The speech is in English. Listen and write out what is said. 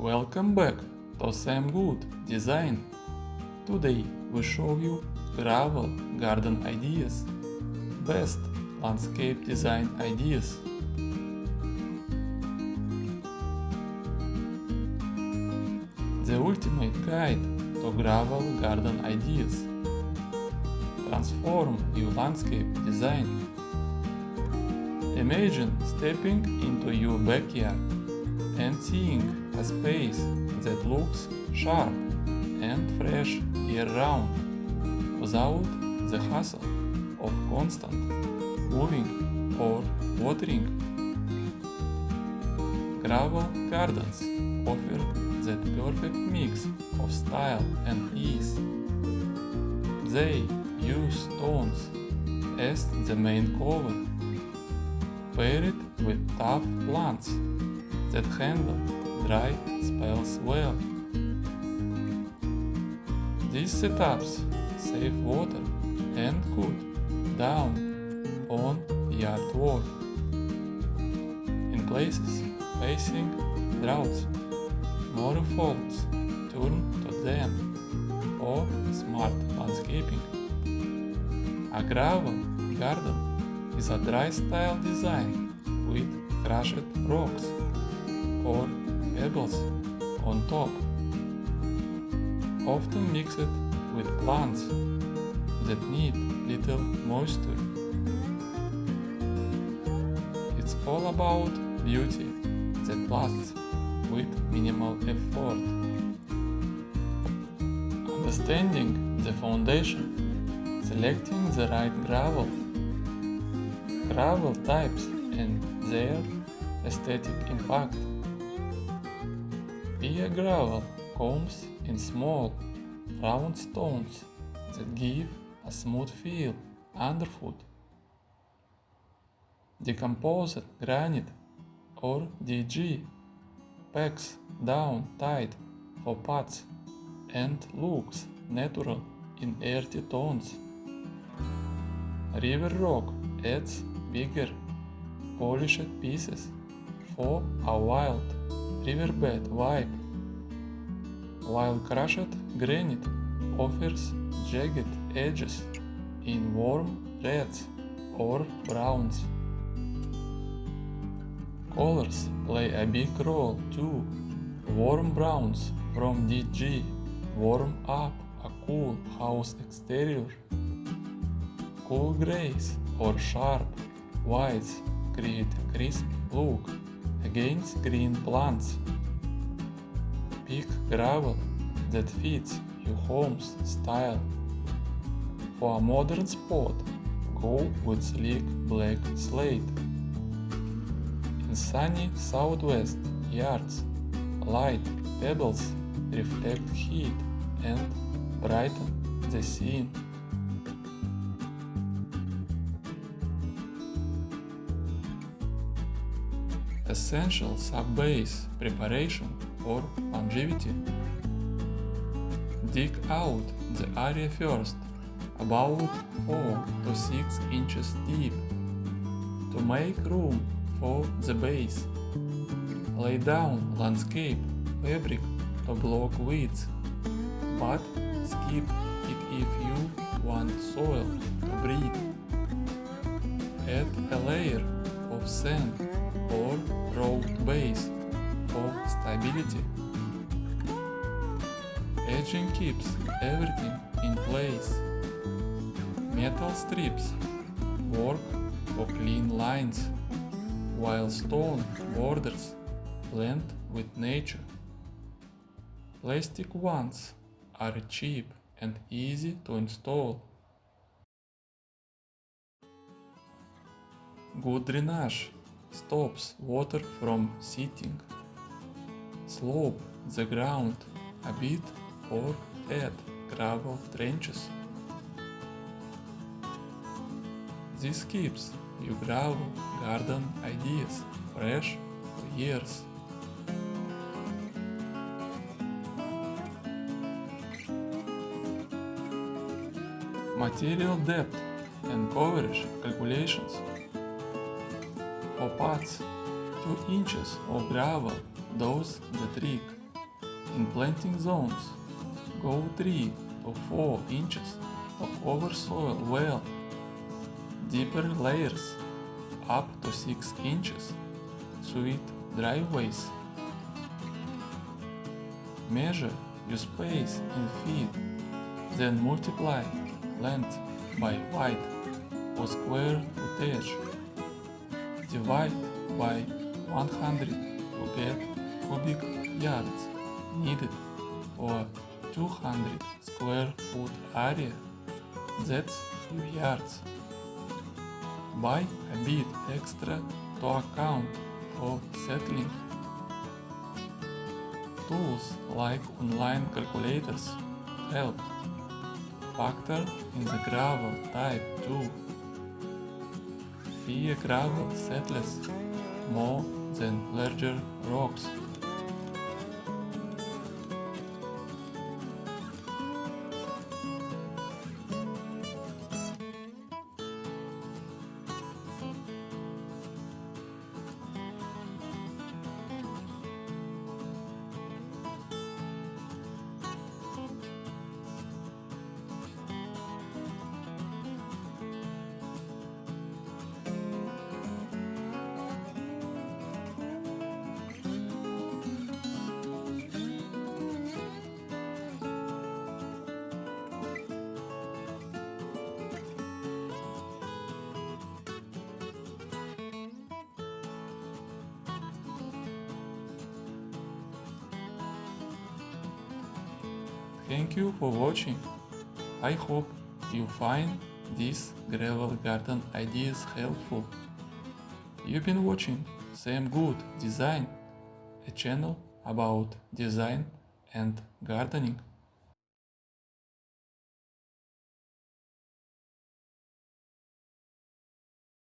Welcome back to Sam Good Design. Today we show you gravel garden ideas, best landscape design ideas. The ultimate guide to gravel garden ideas. Transform your landscape design. Imagine stepping into your backyard and seeing a space that looks sharp and fresh year-round, without the hassle of constant moving or watering. Gravel gardens offer that perfect mix of style and ease. They use stones as the main cover, paired with tough plants that handle dry spells well. These setups save water and cut down on yard work. In places facing droughts, more folks turn to them for smart landscaping. A gravel garden is a dry style design with crushed rocks or pebbles on top, often mixed with plants that need little moisture. It's all about beauty that lasts with minimal effort. Understanding the foundation, selecting the right gravel types and their aesthetic impact. Pea gravel comes in small, round stones that give a smooth feel underfoot. Decomposed granite or DG packs down tight for paths and looks natural in earthy tones. River rock adds bigger, polished pieces for a wild riverbed vibe, while crushed granite offers jagged edges in warm reds or browns. Colors play a big role too. Warm browns from DG warm up a cool house exterior. Cool grays or sharp whites create a crisp look against green plants. Pick gravel that fits your home's style. For a modern spot, go with sleek black slate. In sunny southwest yards, light pebbles reflect heat and brighten the scene. Essential sub-base preparation for longevity. Dig out the area first, about 4 to 6 inches deep, to make room for the base. Lay down landscape fabric to block weeds, but skip it if you want soil to breathe. Add a layer of sand or rolled base for stability. Edging keeps everything in place. Metal strips work for clean lines, while stone borders blend with nature. Plastic ones are cheap and easy to install. Good drainage stops water from seeping. Slope the ground a bit or add gravel trenches. This keeps your gravel garden ideas fresh for years. Material depth and coverage calculations. For paths, 2 inches of gravel does the trick. In planting zones, go 3 to 4 inches of over soil well. Deeper layers, up to 6 inches, suit driveways. Measure your space in feet, then multiply length by height or square footage. Divide by 100 to get cubic yards needed for 200 square foot area. That's your yards. Buy a bit extra to account for settling. Tools like online calculators help. Factor in the gravel type too. Fewer gravel settles more than larger rocks. Thank you for watching. I hope you find these gravel garden ideas helpful. You've been watching Sam Good Design, a channel about design and gardening.